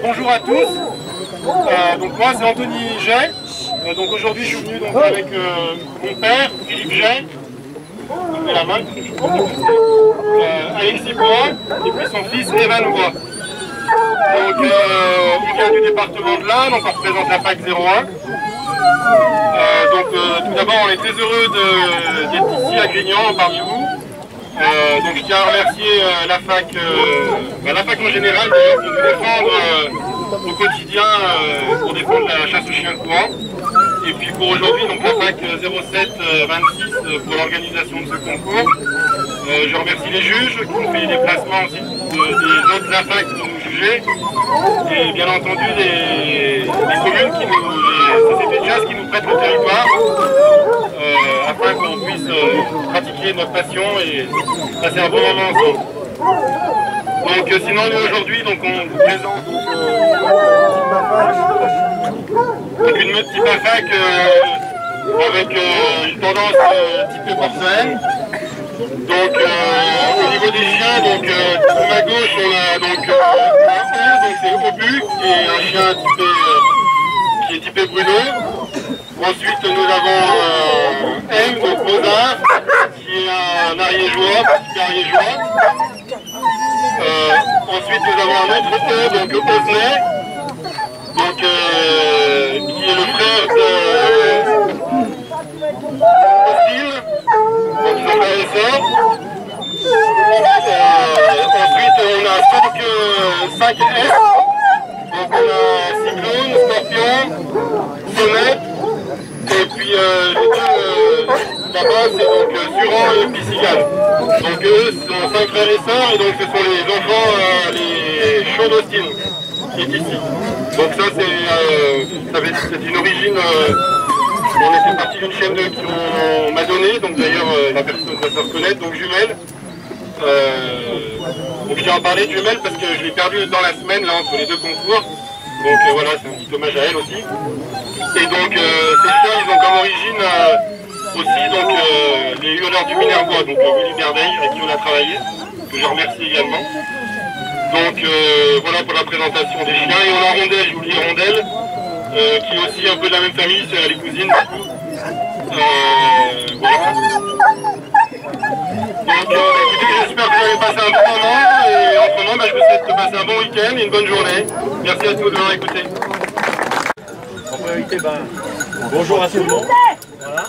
Bonjour à tous. Donc moi c'est Anthony Jay. Donc aujourd'hui je suis venu donc, avec mon père, Philippe Jay. Il met la main. Alexis Bois et puis son fils Evan Bois. Donc on vient du département de l'Ain, donc on représente la fac 01. Tout d'abord on est très heureux d'être ici à Grignan parmi vous. Donc je tiens à remercier la fac en général d'ailleurs pour nous défendre au quotidien pour défendre la chasse aux chiens courants. Et puis pour aujourd'hui, donc la fac 07-26 pour l'organisation de ce concours. Je remercie les juges qui ont fait les déplacements aussi des autres AFAC qui nous jugeaient. Et bien entendu les communes, les sociétés de chasse qui nous prêtent le territoire afin qu'on puisse pratiquer notre passion et passer un bon moment ensemble. Donc sinon nous aujourd'hui on vous présente une meute type AFAC avec une tendance type porcelaine. Donc au niveau des chiens, donc à ma gauche on a donc un O, donc c'est Obu, qui est un chien qui est typé Bruno. Ensuite nous avons M, donc Mozart, qui est un ariégeois, petit ariégeois. Ensuite nous avons un autre E, donc Osney, donc qui est le frère de Austin, donc ils sont frères et sœurs. Ensuite on a 5 S, donc on a Cyclone, Scorpion, Sonnet, et puis les deux là-bas c'est donc Suran et Piscicale. Donc eux sont 5 frères et sœurs et donc ce sont les enfants, les Chauds d'Austin qui est ici. Donc ça c'est une origine, on était parti d'une chaîne qui m'a donné, donc d'ailleurs la personne va se reconnaître, donc jumelle. Donc je tiens à parler de jumelles parce que je l'ai perdu dans la semaine là entre les deux concours. Donc voilà, c'est un petit hommage à elle aussi. Et donc ces chiens ils ont comme origine aussi donc les hurleurs du Minervois, donc Willy Berdeil avec qui on a travaillé, que je remercie également. Donc voilà pour la présentation des chiens. Et on a Rondelle, je vous dis Rondelle, qui est aussi un peu de la même famille, c'est les cousines du coup. Voilà. Donc écoutez, j'espère que vous allez passer un bon moment et autrement je vous souhaite de passer un bon week-end et une bonne journée. Merci à tous de m'avoir écouté. En priorité, bonjour à tout le monde. Voilà.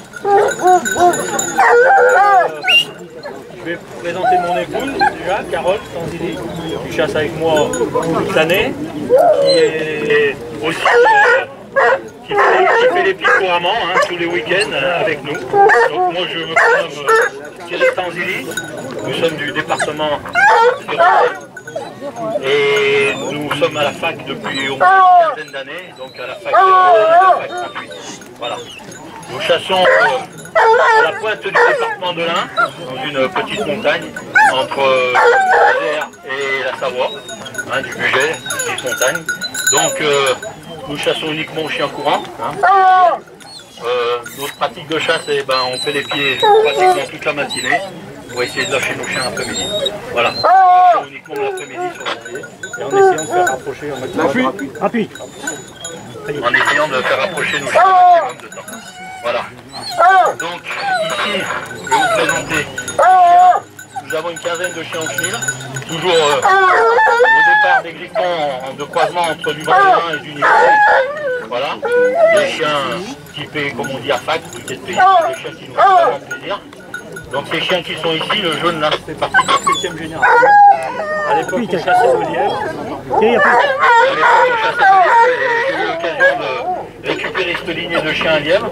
Je vais présenter mon épouse déjà, Carole Tanzili, qui chasse avec moi toute l'année, qui est aussi qui fait les pics couramment tous les week-ends avec nous. Donc moi je me prénomme Thierry Tanzili, nous sommes du département et nous sommes à la fac depuis au moins une quinzaine d'années, donc à la fac 38. Voilà. Nous chassons à la pointe du département de l'Ain, dans une petite montagne entre l'Isère et la Savoie, du Bugey, petite montagne. Donc nous chassons uniquement aux chiens courants. Notre pratique de chasse, on fait les pieds pratiquement toute la matinée. On va essayer de lâcher nos chiens l'après-midi. Voilà. On lâche uniquement l'après-midi sur les pieds. Et en essayant de faire rapprocher un maximum rapide. En essayant de faire rapprocher nos chiens un maximum de temps. Voilà. Donc ici, je vais vous présenter. Nous avons une quinzaine de chiens au chenil. Toujours au départ des griffons de croisement entre du Vendéen et du Nivernais. Voilà. Des chiens typés, comme on dit, à fac, tout est pays. Des chiens qui nous font vraiment plaisir. Donc ces chiens qui sont ici, le jaune là, fait partie de la 7e génération. À l'époque, on chassait au lièvre. J'ai eu l'occasion de récupérer cette lignée de chiens à lièvre,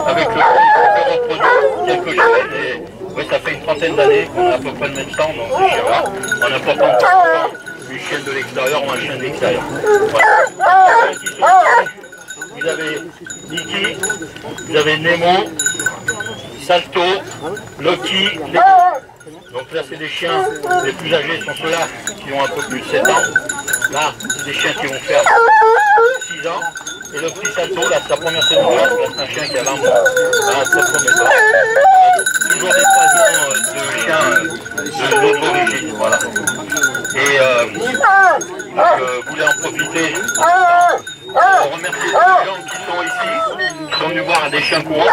avec le temps de reproduire quelques chiens. Oui, ça fait une trentaine d'années qu'on a à peu près le même sang dans ces chiens-là, en apportant une chienne de l'extérieur ou un chien de l'extérieur. Voilà. Vous avez Niki, vous avez Nemo, Salto, Loki, Lego. Donc là c'est des chiens, les plus âgés sont ceux-là qui ont un peu plus de 7 ans. Là c'est des chiens qui vont faire 6 ans. Et le petit Salto, là c'est la première saison, c'est un chien qui a 20 mois. Voilà, très prometteur. toujours des croisements de chiens de notre origine. Voilà. Et je voulais en profiter pour remercier tous les gens qui sont ici, qui sont venus voir des chiens courants.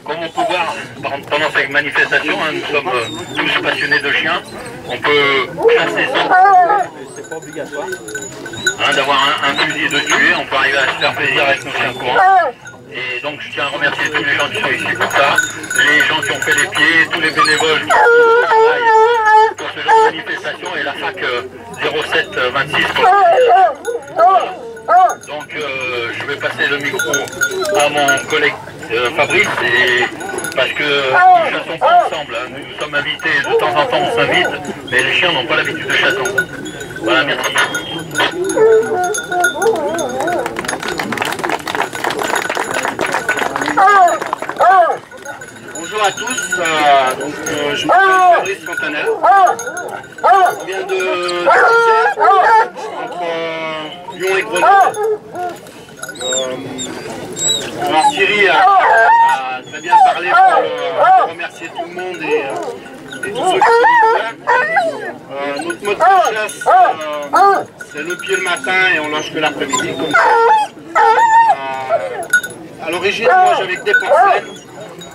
Comme on peut voir pendant cette manifestation, hein, nous sommes tous passionnés de chiens. On peut chasser sans, c'est pas obligatoire, hein, d'avoir un fusil de tuer, on peut arriver à se faire plaisir avec nos chiens courants. Et donc je tiens à remercier tous les gens qui sont ici pour ça, les gens qui ont fait les pieds, tous les bénévoles qui travaillent pour ce genre de manifestation et la fac 0726 pour donc je vais passer le micro à mon collègue Fabrice, parce que nous ne chassons pas ensemble, hein. Nous sommes invités, de temps en temps on s'invite, mais les chiens n'ont pas l'habitude de chasser. Voilà, merci. Bonjour à tous, je m'appelle Fabrice Fontanel. On vient de entre Lyon et Grenoble. Alors Thierry a très bien parlé pour remercier tout le monde et tous ceux qui sont là. Notre mode de chasse, c'est le pied le matin et on lâche que l'après-midi. À l'origine, moi j'avais que des porcelaines.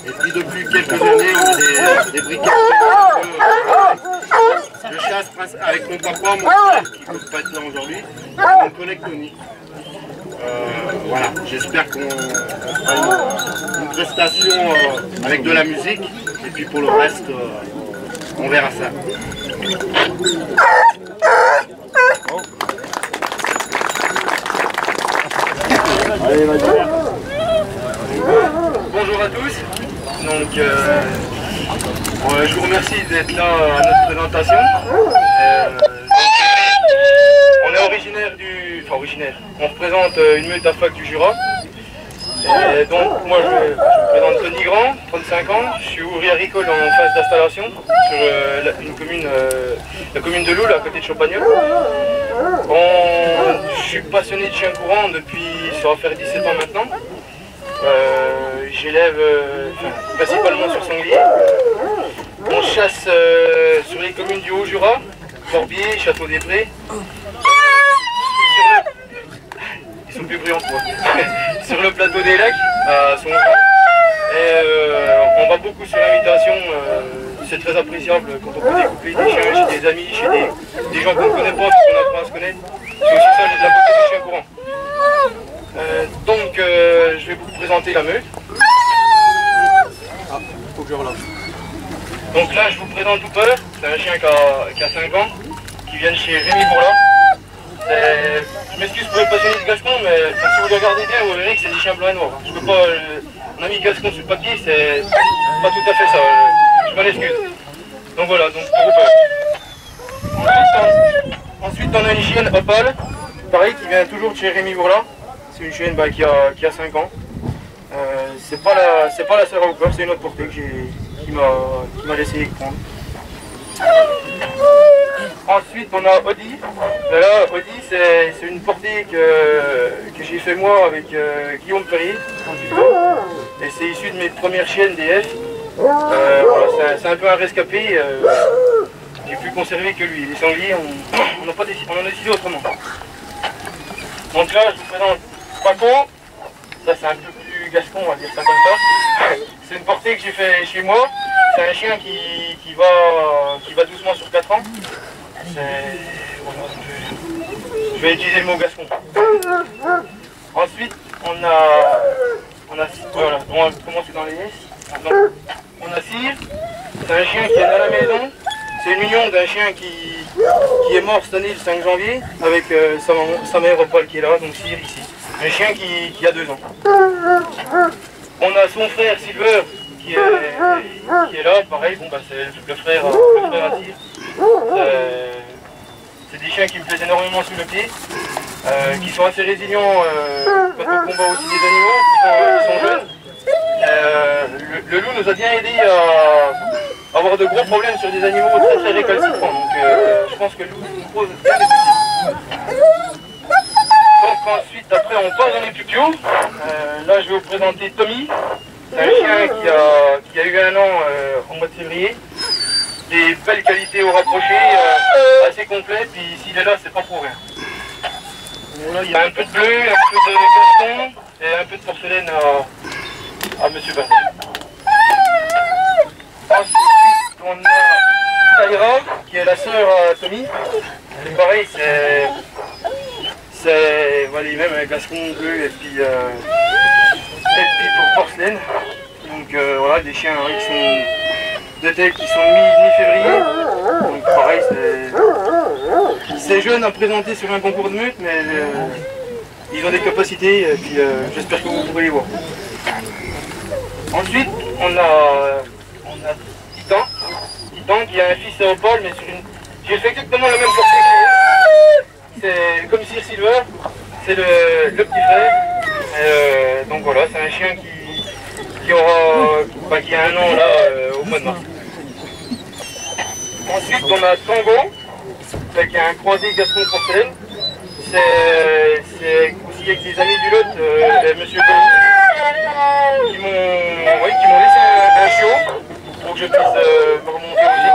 Et puis depuis quelques années, on a des briquettes. Je chasse avec mon papa, mon frère, qui ne peut pas être là aujourd'hui, et mon collègue Tony. Voilà, j'espère qu'on fera une prestation avec de la musique. Et puis pour le reste, on verra ça. Allez, vas-y. Bonjour à tous. Donc, je vous remercie d'être là à notre présentation. On est originaire on représente une meute à fac du Jura. Et donc, moi je me présente Tony Grand, 35 ans. Je suis ouvrier agricole en phase d'installation sur une commune, la commune de Loul, à côté de Champagnol. Je suis passionné de chiens courants depuis, ça va faire 17 ans maintenant. J'élève principalement sur sanglier. On chasse sur les communes du Haut-Jura, Corbier, Château-des-Prés. Ils sont plus bruyants que moi. Sur le plateau des lacs, à Songeron. Et on va beaucoup sur l'invitation. C'est très appréciable quand on peut découper des chiens chez des amis, chez des gens qu'on ne connaît pas, qu'on apprend à se connaître. C'est aussi ça, de la beauté des chiens courants. Donc, je vais vous présenter la meute. Faut que je relâche. Donc là, je vous présente Hooper. C'est un chien qui a 5 ans, qui vient de chez Rémi Bourla. Je m'excuse pour le passionné de Gascon, mais si vous le regardez bien, vous verrez que c'est des chiens blancs et noirs. Je peux pas. On a mis Gascon sur le papier, c'est pas tout à fait ça. Je m'en excuse. Donc voilà, donc pour Hooper. Ensuite, on a une chienne Opale, pareil, qui vient toujours de chez Rémi Bourla. C'est une chienne qui a 5 ans. C'est pas la sœur à Hooper, c'est une autre portée qui m'a laissé prendre. Ensuite on a Audi. Là, Audi c'est une portée que j'ai fait moi avec Guillaume Perrier. Et c'est issu de mes premières chiennes DF. Voilà, c'est un peu un rescapé. J'ai pu conserver que lui. Les sangliers, on en a décidé autrement. Donc là je vous présente Paco. Ça c'est un peu plus gascon, on va dire ça comme ça. C'est une portée que j'ai fait chez moi. C'est un chien qui va doucement sur 4 ans. Je vais utiliser le mot gascon. Ensuite, on va commencer dans les S. On a Cyr. C'est un chien qui est à la maison. C'est une union d'un chien qui est mort cette année le 5 janvier avec sa mère Opale qui est là, donc Cyr ici. Un chien qui a 2 ans. On a son frère Silver qui est là, pareil, bon, c'est le frère à Cyr. C'est des chiens qui me plaisent énormément sous le pied, qui sont assez résilients quand on combat aussi des animaux, qui sont jeunes. Le loup nous a bien aidé à avoir de gros problèmes sur des animaux très très récalcitrants, donc je pense que le loup nous pose bien des soucis. Donc ensuite, après on passe dans les pupios. Là je vais vous présenter Tommy. C'est un chien qui a eu un an en mois de février. Des belles qualités au rapproché, assez complet, puis s'il est là, c'est pas pour rien. Voilà, il y a un peu de bleu, un peu de gaston et un peu de porcelaine à Monsieur Bernet. Ensuite, on a Taïra, qui est la sœur à Tommy. C'est pareil, c'est voilà, même un gaston bleu et puis pour porcelaine. Donc voilà, des chiens qui sont de tête qui sont mi-février. Donc pareil, c'est jeune à présenter sur un concours de meute, mais ils ont des capacités et puis j'espère que vous pourrez les voir. Ensuite, on a Titan. Titan qui a un fils Léopold, mais sur une... J'ai fait exactement la même chose. C'est comme Sir Silver, c'est le petit frère. Donc voilà, c'est un chien qui a un an là au mois de mars. Ensuite, on a Tango, qui a un croisé gaston porcelaine. C'est aussi avec des amis du lot, Monsieur Colli, qui m'ont laissé un chiot pour que je puisse me remonter aussi.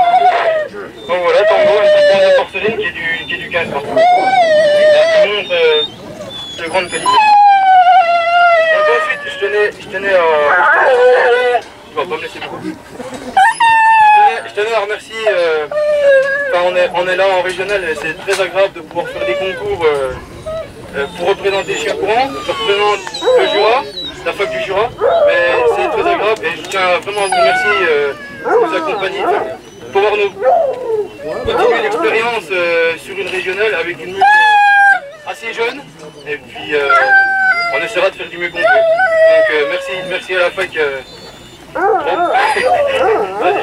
Donc voilà, Tango, un petit croisé porcelaine qui est du 15 ans. Qui montre de grande qualité. Donc ensuite, je tenais à... Tu vas pas me laisser beaucoup. Je tenais à remercier, on est là en régional et c'est très agréable de pouvoir faire des concours pour représenter les chiens courants. Je représente le Jura, la fac du Jura, mais c'est très agréable et je tiens vraiment à vous remercier de nous accompagner, pour pouvoir nous continuer l'expérience sur une régionale avec une meute assez jeune et puis on essaiera de faire du mieux qu'on peut. Donc merci à la fac.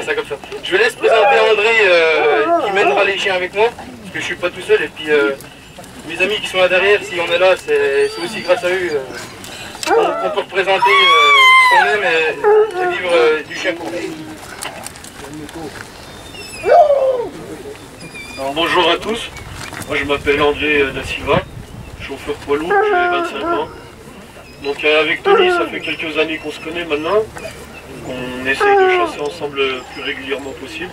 Ça comme ça. Je vais laisser présenter André qui mènera les chiens avec moi, parce que je suis pas tout seul et puis mes amis qui sont là derrière, si on est là, c'est aussi grâce à eux qu'on peut représenter ce qu'on aime et vivre du chien court. Alors, bonjour à tous, moi je m'appelle André Da Silva, chauffeur poids lourd, j'ai 25 ans. Donc avec Tony, ça fait quelques années qu'on se connaît maintenant. On essaye de chasser ensemble le plus régulièrement possible.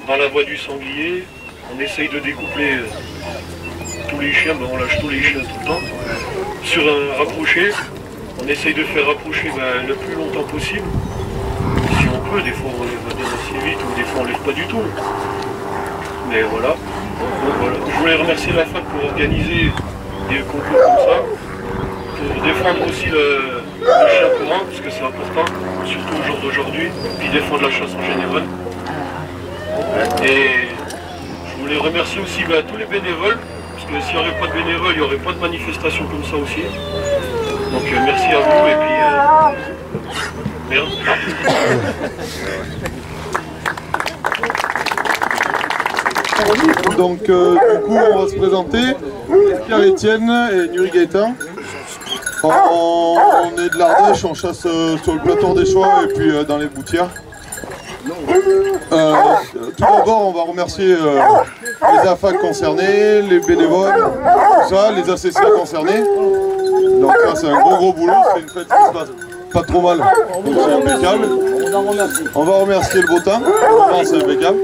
Dans la voie du sanglier, on essaye de découpler tous les chiens, on lâche tous les chiens tout le temps. Sur un rapproché, on essaye de faire rapprocher le plus longtemps possible. Si on peut, des fois on les va assez vite ou des fois on ne lève pas du tout. Mais voilà. Donc, voilà. Je voulais remercier la fac pour organiser des concours comme ça. Pour défendre aussi le chien courant, parce que c'est important, surtout au jour d'aujourd'hui, puis défendre la chasse en général. Et je voulais remercier aussi tous les bénévoles, parce que s'il n'y aurait pas de bénévoles, il n'y aurait pas de manifestation comme ça aussi. Donc merci à vous, et puis... merde. Donc du coup on va se présenter, Pierre-Étienne et Nuri Gaëtan. On est de l'Ardèche, on chasse sur le plateau des Choix et puis dans les Boutières. Tout d'abord on va remercier les AFAC concernés, les bénévoles, tout ça, les ACCA concernés. Donc là c'est un gros boulot, c'est une fête qui se passe pas trop mal, donc c'est impeccable. On va remercier le beau temps, c'est impeccable.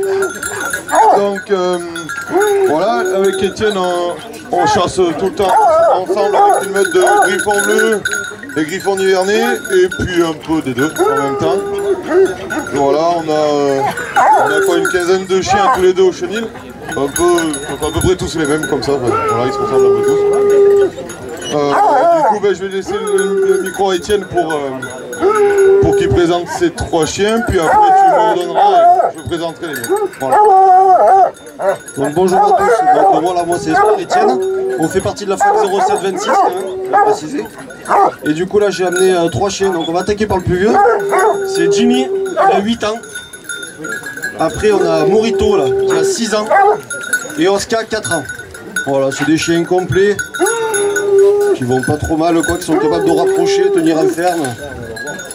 Donc voilà, avec Étienne on chasse tout le temps ensemble avec une meute de griffons bleus et griffons nivernais et puis un peu des deux en même temps. Voilà, on a quoi, une quinzaine de chiens tous les deux au chenil, à peu près tous les mêmes comme ça, voilà, ils se ressemblent un peu tous. Du coup je vais laisser le micro à Étienne pour qu'il présente ses trois chiens, puis après tu me redonneras et je présenterai les miens. Voilà. Donc bonjour à tous, donc voilà, moi c'est Espoir Étienne, on fait partie de la fac 0726 quand même, je vais préciser. Et du coup là j'ai amené trois chiens, donc on va attaquer par le plus vieux, c'est Jimmy, il a 8 ans. Après on a Morito là, qui a 6 ans, et Oscar 4 ans. Voilà, c'est des chiens complets, qui vont pas trop mal, quoi, qui sont capables de rapprocher, tenir en ferme.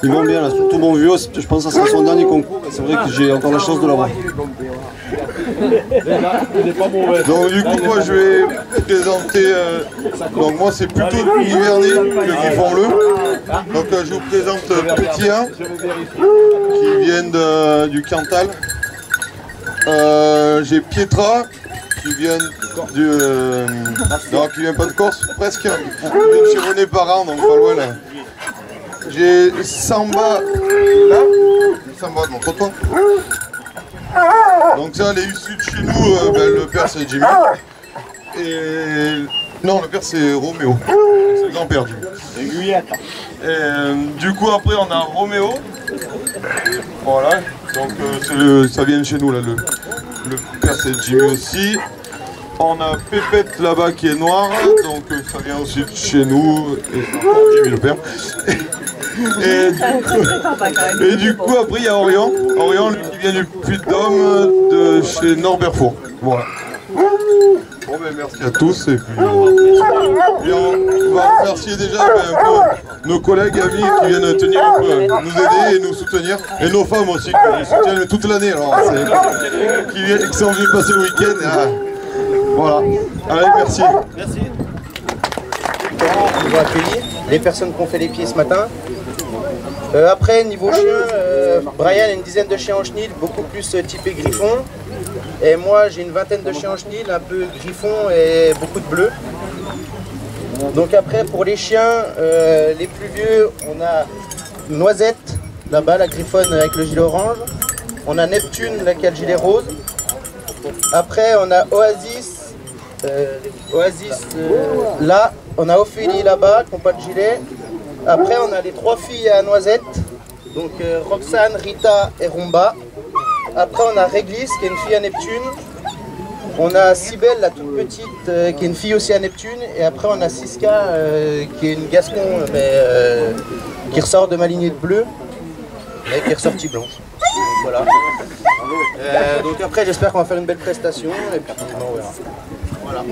Ils vont bien là, surtout mon vieux, je pense que ça sera son dernier concours, c'est vrai que j'ai encore la chance de l'avoir. Donc du coup moi je vais présenter, donc moi c'est plutôt nivernais que griffon bleu. Donc je vous présente Petit 1 qui viennent du Cantal. J'ai Pietra qui vient non, qui vient pas de Corse, presque. Qui vient de chez René Parent, donc pas loin là. J'ai Samba là. Samba, montre-toi. Donc ça, elle est issue de chez nous, le père c'est Jimmy. Et non, le père c'est Roméo. C'est le grand-père du coup. Du coup après on a Roméo. Voilà. Donc ça vient de chez nous là. Le père c'est Jimmy aussi. On a Pépette là-bas qui est noire, donc ça vient aussi de chez nous, et c'est encore Jimmy le père. Et du coup après il y a Orion, lui qui vient du Puy-de-Dôme, de chez Norbert Four. Voilà. Bon ben merci à tous, et puis on va remercier déjà un peu nos collègues, amis qui viennent tenir un peu, nous aider et nous soutenir, et nos femmes aussi qui nous soutiennent toute l'année, alors qui sont venus passer le week-end. Voilà, allez, merci. Merci. Ils ont accueilli les personnes qui ont fait les pieds ce matin. Après, niveau chien, Brian a une dizaine de chiens en chenil, beaucoup plus typé griffon. Et moi, j'ai une vingtaine de chiens en chenil, un peu griffon et beaucoup de bleu. Donc après, pour les chiens, les plus vieux, on a Noisette, là-bas, la griffonne avec le gilet orange. On a Neptune, là, qui a le gilet rose. Après, on a Oasis. Là, on a Ophélie là-bas, qui n'ont pas de gilet. Après, on a les trois filles à Noisette, donc Roxane, Rita et Rumba. Après, on a Réglisse, qui est une fille à Neptune. On a Cybèle, la toute petite, qui est une fille aussi à Neptune. Et après, on a Siska, qui est une Gascon, mais qui ressort de ma lignée de bleu, mais qui est ressortie blanche. Donc, voilà. Donc après, j'espère qu'on va faire une belle prestation. Et puis, on verra. Voilà.